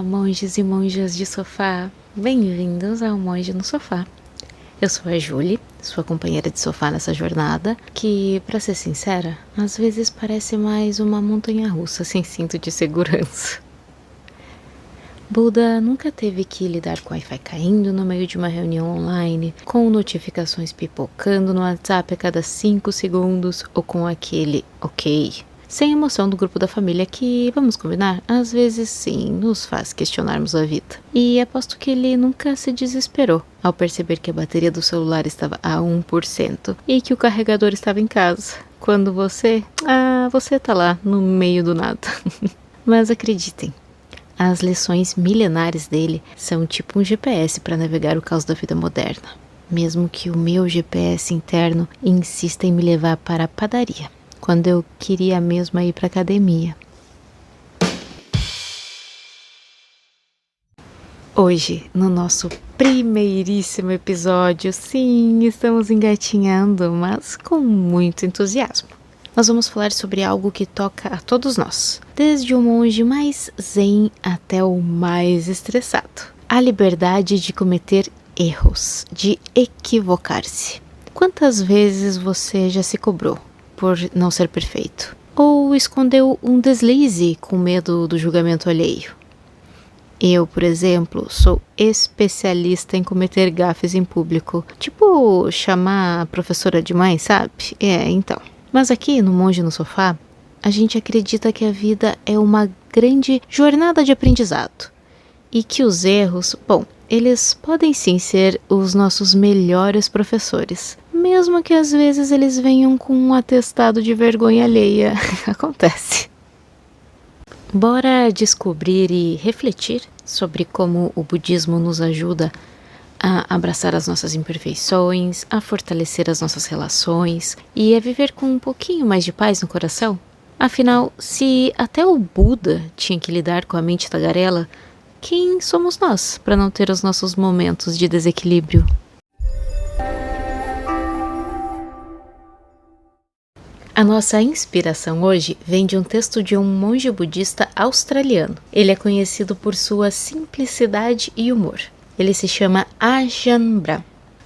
Monges e monjas de sofá, bem-vindos ao Monge no Sofá. Eu sou a Julie, sua companheira de sofá nessa jornada, que, pra ser sincera, às vezes parece mais uma montanha-russa sem cinto de segurança. Buda nunca teve que lidar com o Wi-Fi caindo no meio de uma reunião online, com notificações pipocando no WhatsApp a cada 5 segundos, ou com aquele ok, sem emoção do grupo da família que, vamos combinar, às vezes sim, nos faz questionarmos a vida. E aposto que ele nunca se desesperou ao perceber que a bateria do celular estava a 1% e que o carregador estava em casa, quando você tá lá no meio do nada. Mas acreditem, as lições milenares dele são tipo um GPS para navegar o caos da vida moderna, mesmo que o meu GPS interno insista em me levar para a padaria, quando eu queria mesmo ir para a academia. Hoje, no nosso primeiríssimo episódio, sim, estamos engatinhando, mas com muito entusiasmo. Nós vamos falar sobre algo que toca a todos nós, desde o monge mais zen até o mais estressado. A liberdade de cometer erros, de equivocar-se. Quantas vezes você já se cobrou por não ser perfeito? Ou escondeu um deslize com medo do julgamento alheio? Eu, por exemplo, sou especialista em cometer gafes em público. Tipo, chamar a professora de mãe, sabe? Então. Mas aqui no Monge no Sofá, a gente acredita que a vida é uma grande jornada de aprendizado. E que os erros, eles podem sim ser os nossos melhores professores. Mesmo que às vezes eles venham com um atestado de vergonha alheia. Acontece. Bora descobrir e refletir sobre como o budismo nos ajuda a abraçar as nossas imperfeições, a fortalecer as nossas relações e a viver com um pouquinho mais de paz no coração? Afinal, se até o Buda tinha que lidar com a mente tagarela, quem somos nós para não ter os nossos momentos de desequilíbrio? A nossa inspiração hoje vem de um texto de um monge budista australiano. Ele é conhecido por sua simplicidade e humor. Ele se chama Ajahn Brahm.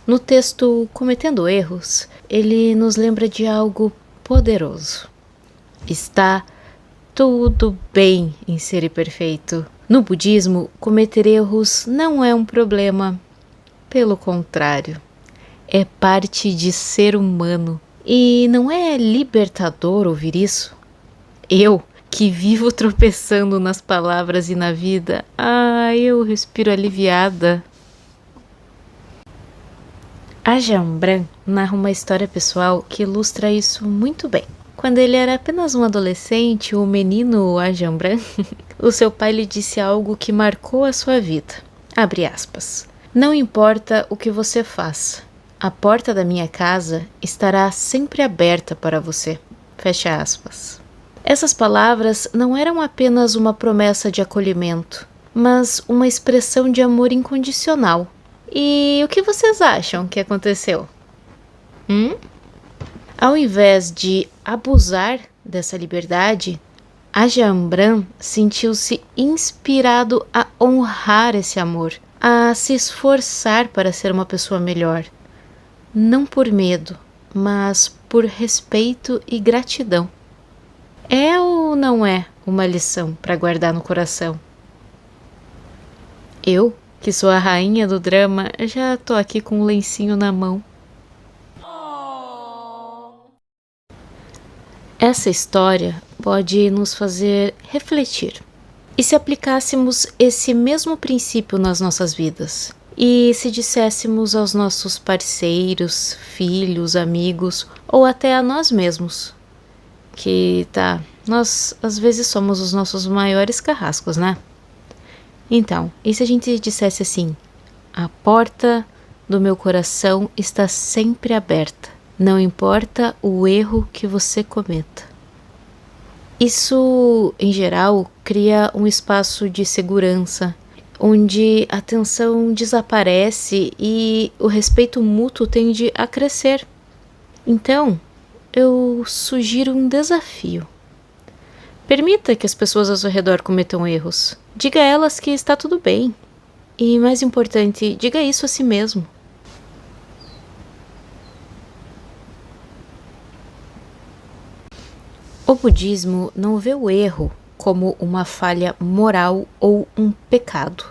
No texto Cometendo Erros, ele nos lembra de algo poderoso. Está tudo bem em ser imperfeito. No budismo, cometer erros não é um problema. Pelo contrário, é parte de ser humano. E não é libertador ouvir isso? Eu, que vivo tropeçando nas palavras e na vida, eu respiro aliviada. Ajahn Brahm narra uma história pessoal que ilustra isso muito bem. Quando ele era apenas um adolescente, o menino Ajahn Brahm, o seu pai lhe disse algo que marcou a sua vida. Abre aspas. Não importa o que você faça, a porta da minha casa estará sempre aberta para você. Fecha aspas. Essas palavras não eram apenas uma promessa de acolhimento, mas uma expressão de amor incondicional. E o que vocês acham que aconteceu? Ao invés de abusar dessa liberdade, Ajahn Brahm sentiu-se inspirado a honrar esse amor, a se esforçar para ser uma pessoa melhor. Não por medo, mas por respeito e gratidão. É ou não é uma lição para guardar no coração? Eu, que sou a rainha do drama, já tô aqui com um lencinho na mão. Essa história pode nos fazer refletir. E se aplicássemos esse mesmo princípio nas nossas vidas? E se disséssemos aos nossos parceiros, filhos, amigos ou até a nós mesmos que nós às vezes somos os nossos maiores carrascos, né? Então, e se a gente dissesse assim: a porta do meu coração está sempre aberta, não importa o erro que você cometa. Isso, em geral, cria um espaço de segurança, onde a tensão desaparece e o respeito mútuo tende a crescer. Então, eu sugiro um desafio. Permita que as pessoas ao seu redor cometam erros. Diga a elas que está tudo bem. E, mais importante, diga isso a si mesmo. O budismo não vê o erro como uma falha moral ou um pecado,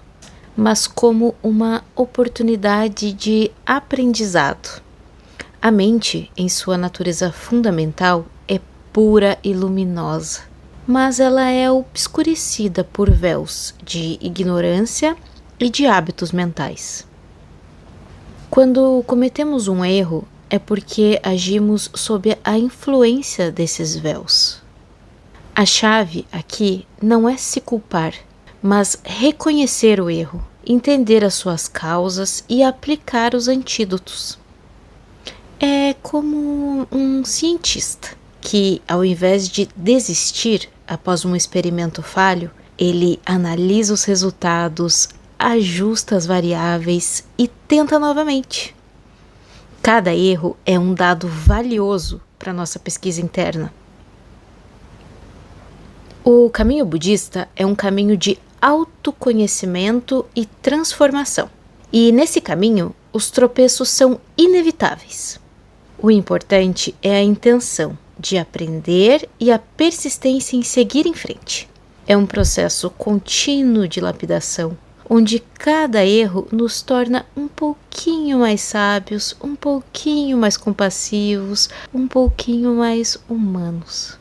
mas como uma oportunidade de aprendizado. A mente, em sua natureza fundamental, é pura e luminosa, mas ela é obscurecida por véus de ignorância e de hábitos mentais. Quando cometemos um erro, é porque agimos sob a influência desses véus. A chave aqui não é se culpar, mas reconhecer o erro, entender as suas causas e aplicar os antídotos. É como um cientista que, ao invés de desistir após um experimento falho, ele analisa os resultados, ajusta as variáveis e tenta novamente. Cada erro é um dado valioso para nossa pesquisa interna. O caminho budista é um caminho de autoconhecimento e transformação. E nesse caminho, os tropeços são inevitáveis. O importante é a intenção de aprender e a persistência em seguir em frente. É um processo contínuo de lapidação, onde cada erro nos torna um pouquinho mais sábios, um pouquinho mais compassivos, um pouquinho mais humanos.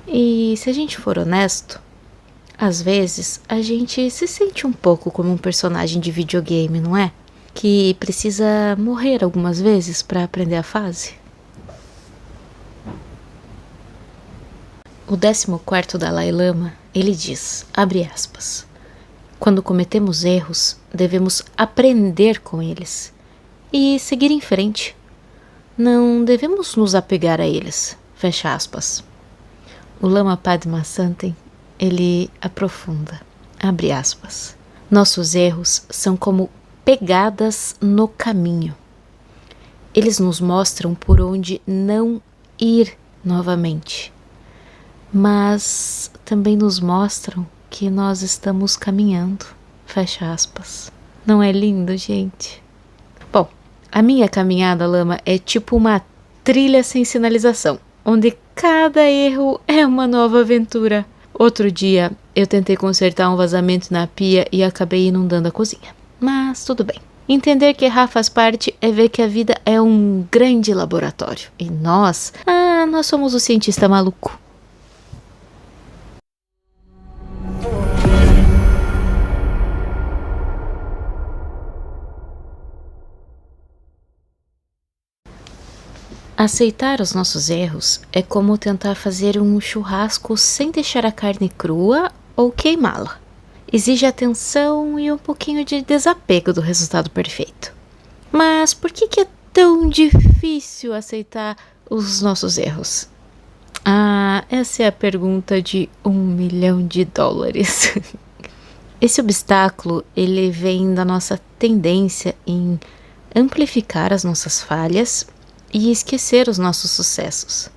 E se a gente for honesto, às vezes a gente se sente um pouco como um personagem de videogame, não é? Que precisa morrer algumas vezes para aprender a fase. O 14º Dalai Lama, ele diz, abre aspas, quando cometemos erros, devemos aprender com eles e seguir em frente. Não devemos nos apegar a eles, fecha aspas. O Lama Padma-Santen, ele aprofunda, abre aspas, nossos erros são como pegadas no caminho. Eles nos mostram por onde não ir novamente, mas também nos mostram que nós estamos caminhando, fecha aspas. Não é lindo, gente? Bom, a minha caminhada, Lama, é tipo uma trilha sem sinalização, onde cada erro é uma nova aventura. Outro dia, eu tentei consertar um vazamento na pia e acabei inundando a cozinha. Mas tudo bem. Entender que errar faz parte é ver que a vida é um grande laboratório. E nós somos o cientista maluco. Aceitar os nossos erros é como tentar fazer um churrasco sem deixar a carne crua ou queimá-la. Exige atenção e um pouquinho de desapego do resultado perfeito. Mas por que é tão difícil aceitar os nossos erros? Essa é a pergunta de $1 milhão. Esse obstáculo, ele vem da nossa tendência em amplificar as nossas falhas e esquecer os nossos sucessos.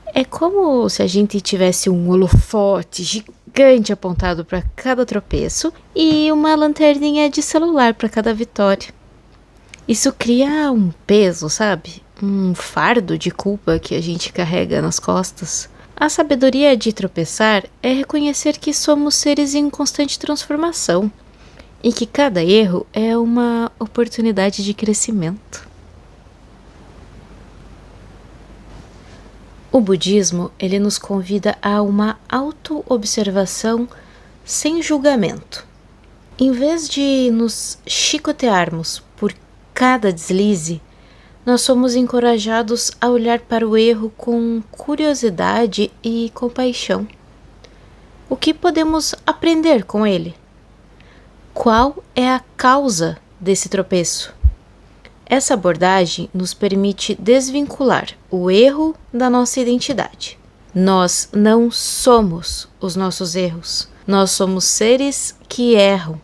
É como se a gente tivesse um holofote gigante apontado para cada tropeço e uma lanterninha de celular para cada vitória. Isso cria um peso, sabe? Um fardo de culpa que a gente carrega nas costas. A sabedoria de tropeçar é reconhecer que somos seres em constante transformação e que cada erro é uma oportunidade de crescimento. O budismo, ele nos convida a uma auto-observação sem julgamento. Em vez de nos chicotearmos por cada deslize, nós somos encorajados a olhar para o erro com curiosidade e compaixão. O que podemos aprender com ele? Qual é a causa desse tropeço? Essa abordagem nos permite desvincular o erro da nossa identidade. Nós não somos os nossos erros. Nós somos seres que erram.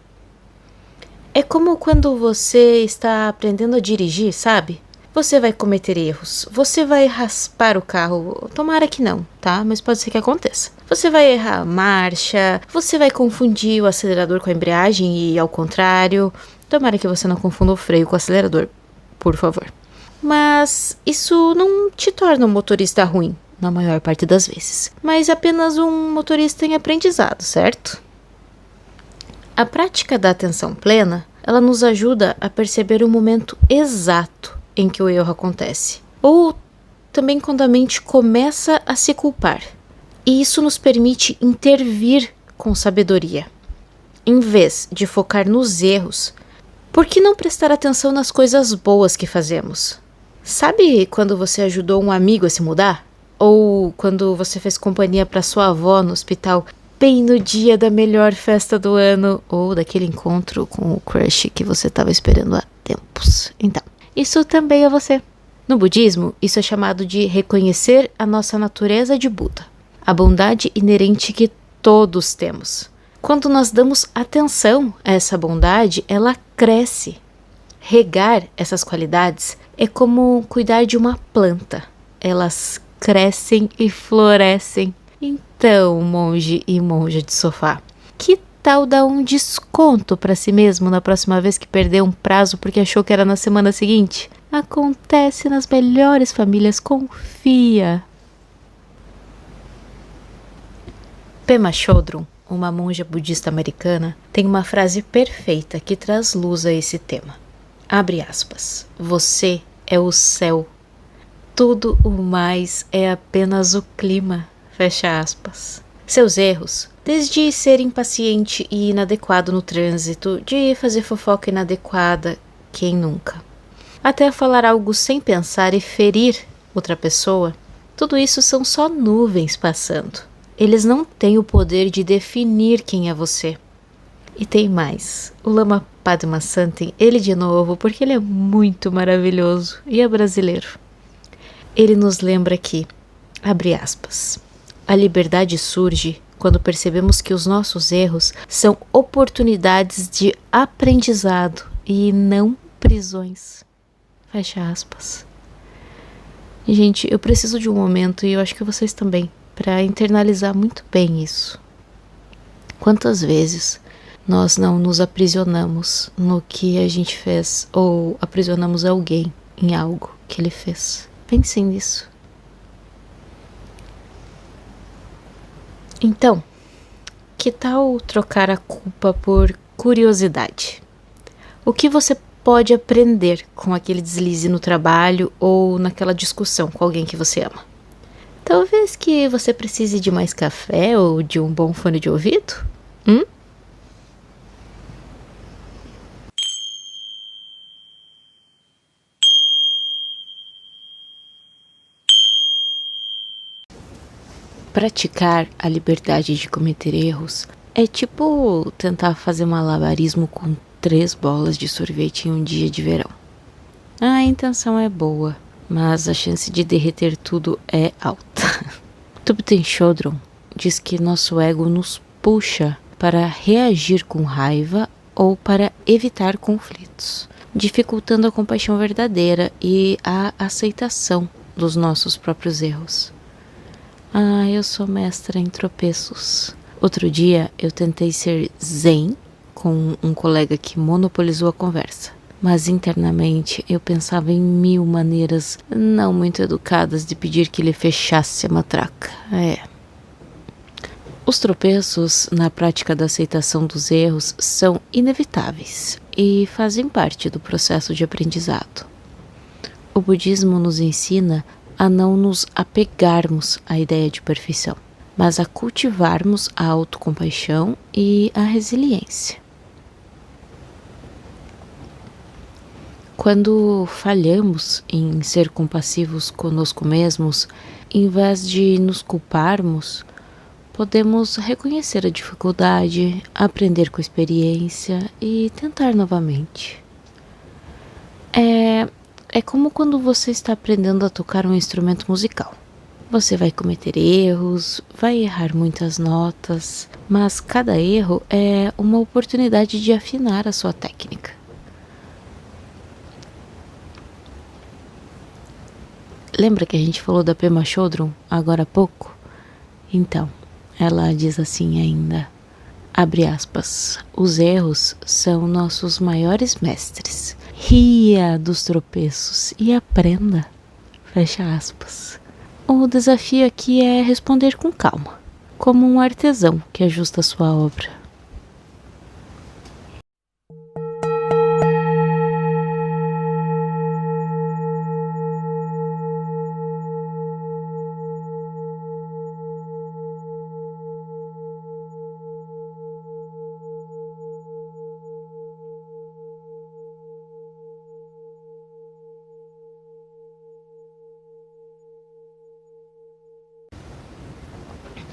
É como quando você está aprendendo a dirigir, sabe? Você vai cometer erros, você vai raspar o carro, tomara que não, tá? Mas pode ser que aconteça. Você vai errar a marcha, você vai confundir o acelerador com a embreagem e ao contrário. Tomara que você não confunda o freio com o acelerador, por favor. Mas isso não te torna um motorista ruim, na maior parte das vezes, mas apenas um motorista em aprendizado, certo? A prática da atenção plena, ela nos ajuda a perceber o momento exato em que o erro acontece, ou também quando a mente começa a se culpar. E isso nos permite intervir com sabedoria. Em vez de focar nos erros, por que não prestar atenção nas coisas boas que fazemos? Sabe quando você ajudou um amigo a se mudar? Ou quando você fez companhia para sua avó no hospital, bem no dia da melhor festa do ano, ou daquele encontro com o crush que você estava esperando há tempos? Então, isso também é você. No budismo, isso é chamado de reconhecer a nossa natureza de Buda, a bondade inerente que todos temos. Quando nós damos atenção a essa bondade, ela cresce. Regar essas qualidades é como cuidar de uma planta. Elas crescem e florescem. Então, monge e monja de sofá, que tal dar um desconto para si mesmo na próxima vez que perder um prazo porque achou que era na semana seguinte? Acontece nas melhores famílias, confia. Pema Chodron, uma monja budista americana, tem uma frase perfeita que traz luz a esse tema. Abre aspas. Você é o céu. Tudo o mais é apenas o clima. Fecha aspas. Seus erros, desde ser impaciente e inadequado no trânsito, de fazer fofoca inadequada, quem nunca? Até falar algo sem pensar e ferir outra pessoa, tudo isso são só nuvens passando. Eles não têm o poder de definir quem é você. E tem mais. O Lama Padmasambhava, ele de novo, porque ele é muito maravilhoso e é brasileiro. Ele nos lembra que, abre aspas, a liberdade surge quando percebemos que os nossos erros são oportunidades de aprendizado e não prisões. Fecha aspas. Gente, eu preciso de um momento, e eu acho que vocês também, para internalizar muito bem isso. Quantas vezes nós não nos aprisionamos no que a gente fez, ou aprisionamos alguém em algo que ele fez? Pensem nisso. Então, que tal trocar a culpa por curiosidade? O que você pode aprender com aquele deslize no trabalho ou naquela discussão com alguém que você ama? Talvez que você precise de mais café ou de um bom fone de ouvido? Praticar a liberdade de cometer erros é tipo tentar fazer malabarismo com 3 bolas de sorvete em um dia de verão. A intenção é boa, mas a chance de derreter tudo é alta. Thubten Chodron diz que nosso ego nos puxa para reagir com raiva ou para evitar conflitos, dificultando a compaixão verdadeira e a aceitação dos nossos próprios erros. Eu sou mestra em tropeços. Outro dia eu tentei ser zen com um colega que monopolizou a conversa, mas internamente eu pensava em 1000 maneiras não muito educadas de pedir que ele fechasse a matraca. Os tropeços na prática da aceitação dos erros são inevitáveis e fazem parte do processo de aprendizado. O budismo nos ensina a não nos apegarmos à ideia de perfeição, mas a cultivarmos a autocompaixão e a resiliência. Quando falhamos em ser compassivos conosco mesmos, em vez de nos culparmos, podemos reconhecer a dificuldade, aprender com a experiência e tentar novamente. É como quando você está aprendendo a tocar um instrumento musical. Você vai cometer erros, vai errar muitas notas, mas cada erro é uma oportunidade de afinar a sua técnica. Lembra que a gente falou da Pema Chodron agora há pouco? Então, ela diz assim ainda, abre aspas, os erros são nossos maiores mestres. Ria dos tropeços e aprenda. Fecha aspas. O desafio aqui é responder com calma, como um artesão que ajusta sua obra.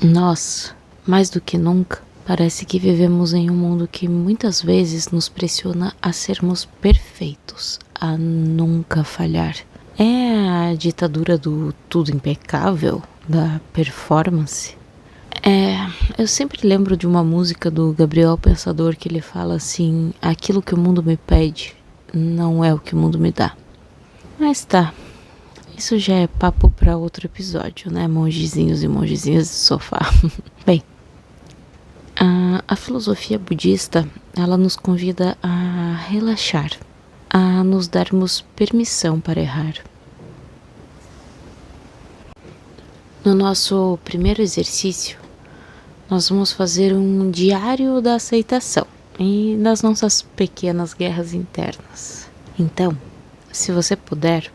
Nós, mais do que nunca, parece que vivemos em um mundo que muitas vezes nos pressiona a sermos perfeitos, a nunca falhar. É a ditadura do tudo impecável, da performance. Eu sempre lembro de uma música do Gabriel Pensador que ele fala assim: aquilo que o mundo me pede não é o que o mundo me dá. Mas tá, isso já é papo para outro episódio, né, mongezinhos e mongezinhas de sofá. Bem, a filosofia budista, ela nos convida a relaxar, a nos darmos permissão para errar. No nosso primeiro exercício, nós vamos fazer um diário da aceitação e das nossas pequenas guerras internas. Então, se você puder,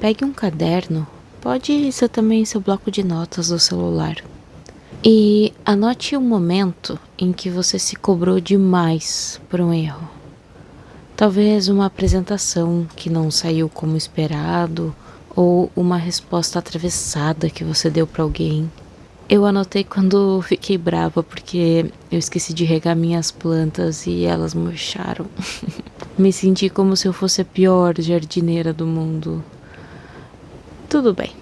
pegue um caderno, pode ser também seu bloco de notas do celular, e anote um momento em que você se cobrou demais por um erro. Talvez uma apresentação que não saiu como esperado, ou uma resposta atravessada que você deu para alguém. Eu anotei quando fiquei brava porque eu esqueci de regar minhas plantas e elas murcharam. Me senti como se eu fosse a pior jardineira do mundo. Tudo bem.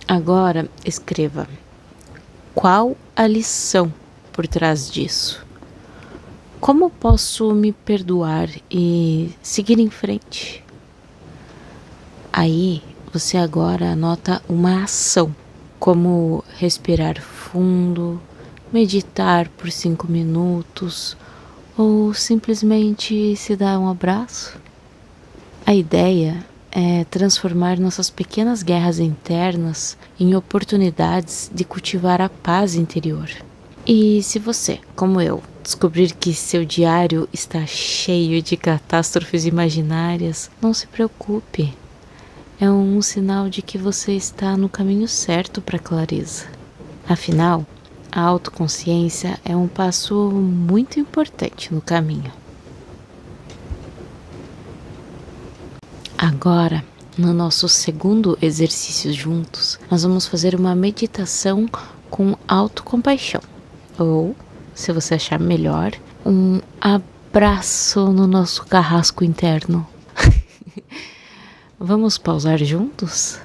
Agora escreva. Qual a lição por trás disso? Como posso me perdoar e seguir em frente? Aí você agora anota uma ação, como respirar fundo, meditar por 5 minutos ou simplesmente se dar um abraço. A ideia é transformar nossas pequenas guerras internas em oportunidades de cultivar a paz interior. E se você, como eu, descobrir que seu diário está cheio de catástrofes imaginárias, não se preocupe. É um sinal de que você está no caminho certo para a clareza. Afinal, a autoconsciência é um passo muito importante no caminho. Agora, no nosso segundo exercício juntos, nós vamos fazer uma meditação com autocompaixão. Ou, se você achar melhor, um abraço no nosso carrasco interno. Vamos pausar juntos?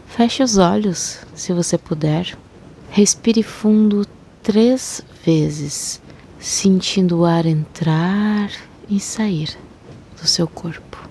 Feche os olhos, se você puder. Respire fundo 3 vezes, sentindo o ar entrar e sair do seu corpo.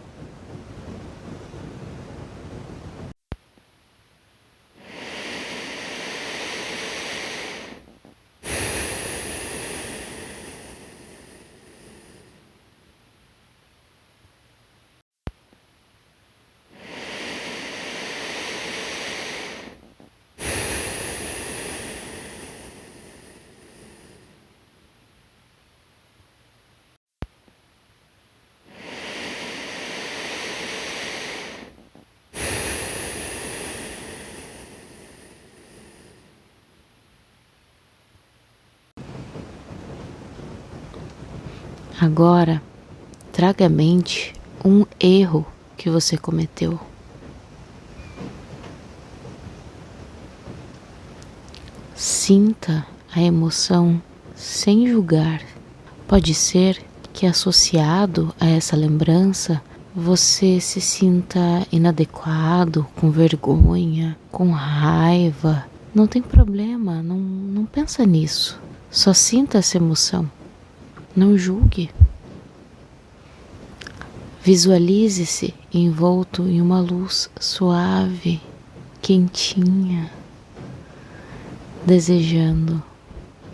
Agora, traga à mente um erro que você cometeu. Sinta a emoção sem julgar. Pode ser que, associado a essa lembrança, você se sinta inadequado, com vergonha, com raiva. Não tem problema, não pensa nisso. Só sinta essa emoção. Não julgue. Visualize-se envolto em uma luz suave, quentinha, desejando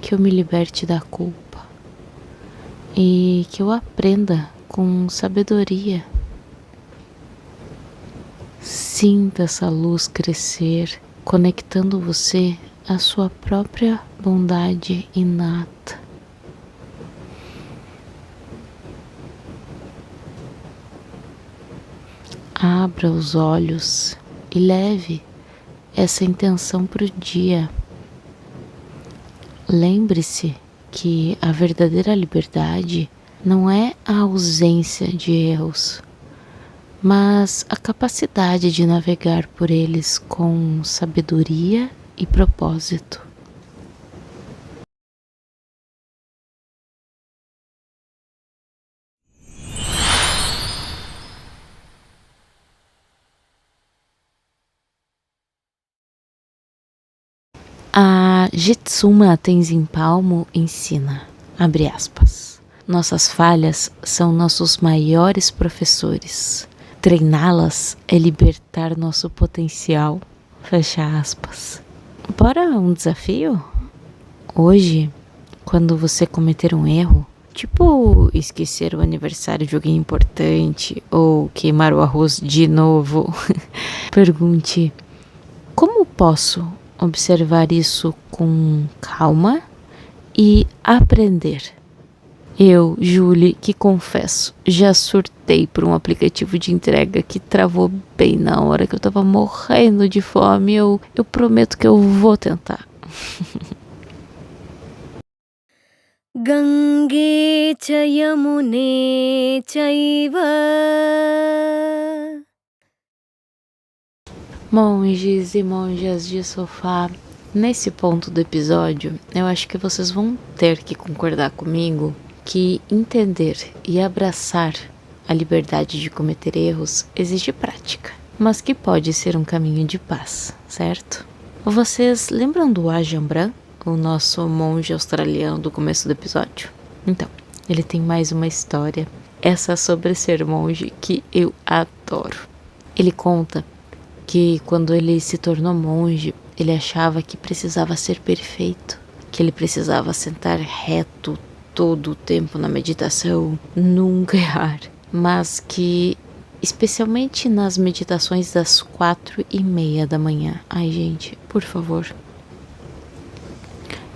que eu me liberte da culpa e que eu aprenda com sabedoria. Sinta essa luz crescer, conectando você à sua própria bondade inata. Abra os olhos e leve essa intenção para o dia. Lembre-se que a verdadeira liberdade não é a ausência de erros, mas a capacidade de navegar por eles com sabedoria e propósito. A Jitsuma Tenzin Palmo ensina, abre aspas, nossas falhas são nossos maiores professores. Treiná-las é libertar nosso potencial, fecha aspas. Bora um desafio? Hoje, quando você cometer um erro, tipo esquecer o aniversário de alguém importante ou queimar o arroz de novo, pergunte, como posso observar isso com calma e aprender? Eu, Julie, que confesso, já surtei por um aplicativo de entrega que travou bem na hora que eu tava morrendo de fome. Eu prometo que eu vou tentar. Gange cha yamune chaiva. Monges e monjas de sofá, nesse ponto do episódio, eu acho que vocês vão ter que concordar comigo que entender e abraçar a liberdade de cometer erros exige prática, mas que pode ser um caminho de paz, certo? Vocês lembram do Ajahn Brahm, o nosso monge australiano do começo do episódio? Então, ele tem mais uma história, essa sobre ser monge, que eu adoro. Ele conta que quando ele se tornou monge, ele achava que precisava ser perfeito, que ele precisava sentar reto todo o tempo na meditação, nunca errar, mas que especialmente nas meditações das 4:30 da manhã. Ai, gente, por favor.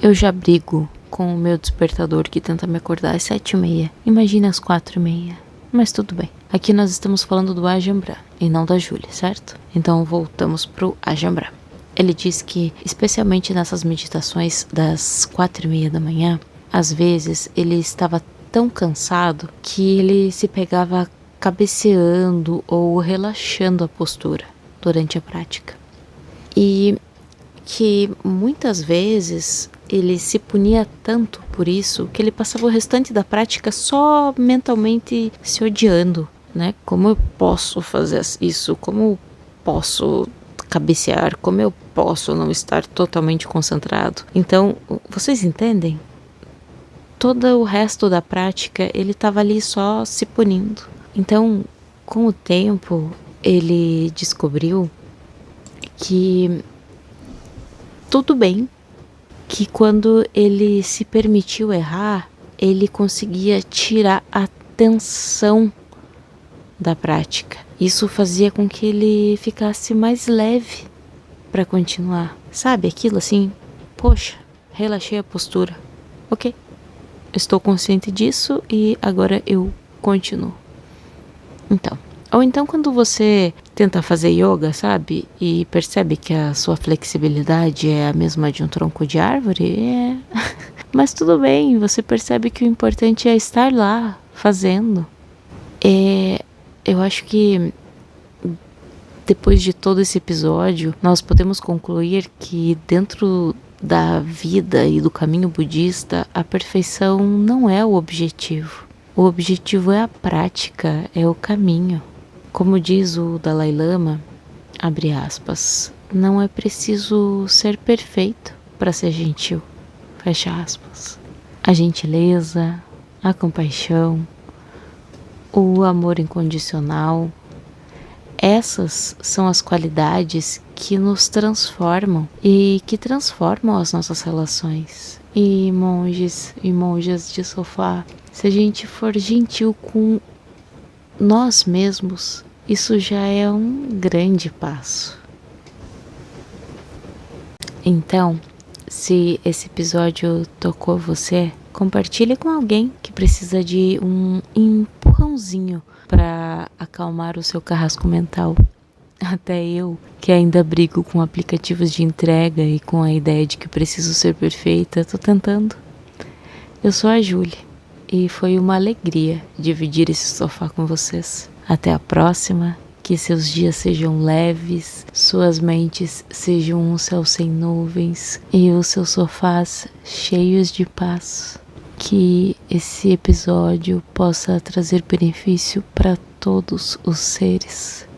Eu já brigo com o meu despertador que tenta me acordar às 7:30. Imagina às 4:30. Mas tudo bem. Aqui nós estamos falando do Ajahn Brahm e não da Julie, certo? Então voltamos pro Ajahn Brahm. Ele diz que, especialmente nessas meditações das 4:30 da manhã, às vezes ele estava tão cansado que ele se pegava cabeceando ou relaxando a postura durante a prática. E que muitas vezes ele se punia tanto por isso que ele passava o restante da prática só mentalmente se odiando, né? Como eu posso fazer isso? Como eu posso cabecear? Como eu posso não estar totalmente concentrado? Então, vocês entendem? Todo o resto da prática ele estava ali só se punindo. Então, com o tempo, ele descobriu que tudo bem, que quando ele se permitiu errar, ele conseguia tirar a tensão da prática. Isso fazia com que ele ficasse mais leve para continuar. Sabe aquilo assim? Poxa, relaxei a postura. Ok, estou consciente disso e agora eu continuo. Então, ou então quando você tenta fazer yoga, sabe? E percebe que a sua flexibilidade é a mesma de um tronco de árvore, mas tudo bem, você percebe que o importante é estar lá, fazendo. Eu acho que depois de todo esse episódio, nós podemos concluir que dentro da vida e do caminho budista, a perfeição não é o objetivo. O objetivo é a prática, é o caminho. Como diz o Dalai Lama, abre aspas, não é preciso ser perfeito para ser gentil, fecha aspas. A gentileza, a compaixão, o amor incondicional. Essas são as qualidades que nos transformam e que transformam as nossas relações. E monges e monjas de sofá, se a gente for gentil com nós mesmos, isso já é um grande passo. Então, se esse episódio tocou você, compartilhe com alguém que precisa de um empurrãozinho para acalmar o seu carrasco mental. Até eu, que ainda brigo com aplicativos de entrega e com a ideia de que preciso ser perfeita, tô tentando. Eu sou a Júlia e foi uma alegria dividir esse sofá com vocês. Até a próxima, que seus dias sejam leves, suas mentes sejam um céu sem nuvens e os seus sofás cheios de paz. Que esse episódio possa trazer benefício para todos os seres.